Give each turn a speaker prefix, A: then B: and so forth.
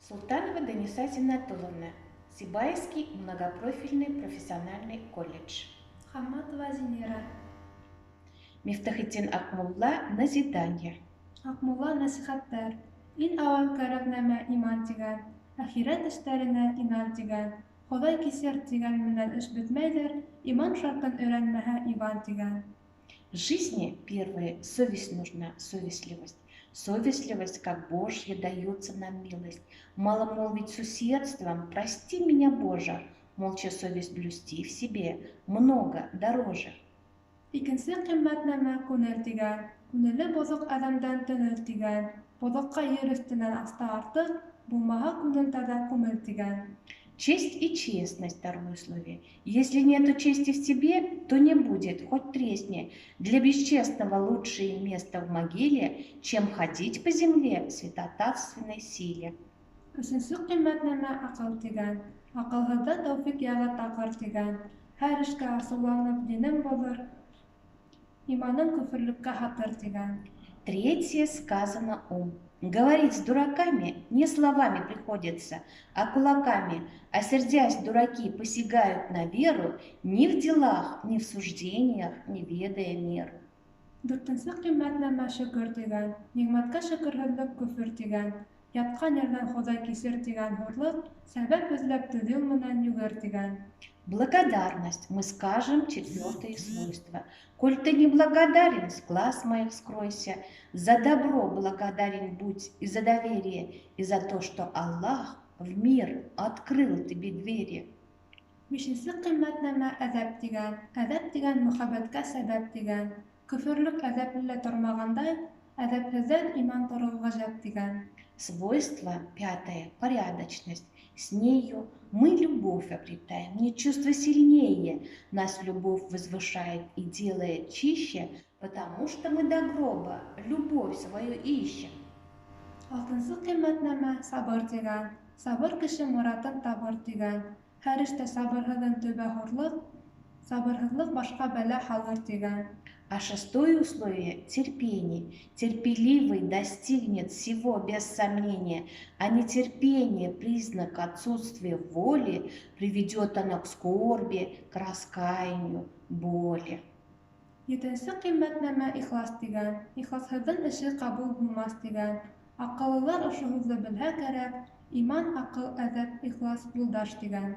A: Султанова Даниса Зиннатулловна, Сибайский многопрофильный профессиональный колледж.
B: Хамматова Зинира.
A: Мифтахетдин Акмулла назидание.
B: Акмулла насихаттар. Ин авал кәрәк нәмә иман тигән. Ахирәт эшләренә инан тигән. Ходай кисер тигән менән эш бетмәйҙер. Иман шартын өйрәнмәһә Иван тигән.
A: В жизни первое совесть нужна, совестливость. Совестливость, как Божья, дается нам милость. Мало молвить с усердством, прости меня, Боже, молча совесть блюсти в себе, много дороже.
B: Икенсе ҡиммәт нәмә күңел тигән. Күңеле боҙоҡ әҙәмдән төнөл тигән. Боҙоҡҡа ер өҫтөнән аста артыҡ, булмаһа күңелдә күңел тигән.
A: Честь и честность, второе условие. Если нету чести в тебе, то не будет, хоть тресни. Для бесчестного лучшее место в могиле, чем ходить по земле в святотатственной силе.
B: Өсөнсө ҡиммәт нәмә аҡыл тигән. Аҡылһыҙҙа тәүфиҡ яғы таҡыр тигән. Һәр эшкә асыуланып динен боҙор, иманын көфөрлөккә һатыр тигән.
A: Третье сказано ум. Говорить с дураками не словами приходится, а кулаками, а сердясь дураки посягают на веру ни в делах, ни в суждениях, не ведая меру.
B: Дүртенсе ҡиммәт нәмә шөкөр тигән. Ниғмәткә шөкөрһөҙлөк күфер тигән. Ятҡан ерҙән Хоҙай кисер тигән хурлыҡ, сәбәп эҙләп төҙөү менән йүгер тигән.
A: Благодарность, мы скажем четвертое свойство. Коль ты не благодарен, с глаз моих скройся. За добро благодарен будь и за доверие, и за то, что Аллах в мир открыл тебе двери.
B: Бишенсе ҡиммәт нәмә әҙәп тигән. Әҙәп тигән мөхәббәткә сәбәп тигән. Көфөрлөк әҙәпле тормағандай, әҙәпһеҙҙән иман тороу ғәжәп тигән.
A: Свойство пятое, порядочность. С нею мы любовь обретаем, не чувство сильнее. Нас любовь возвышает и делает чище, потому что мы до гроба любовь свою ищем.
B: Алтынсы ҡиммәт нәмә сабыр тигән. Сабыр кеше моратын табыр тигән. Һәр эштә сабырһыҙҙың төбә хурлыҡ, сабырһыҙлыҡ башҡа бәлә һалыр тигән.
A: А шестое условие – терпение. Терпеливый достигнет всего без сомнения, а нетерпение – признак отсутствия воли, приведет оно к скорби, к раскаянию, боли.
B: Етенсе ҡиммәт нәмә ихлас тигән. Ихласһыҙҙың эше ҡабул булмас тигән. Аҡыллылар ошо һүҙҙе белһә кәрәк, иман, аҡыл, әҙәп, ихлас юлдаш тигән.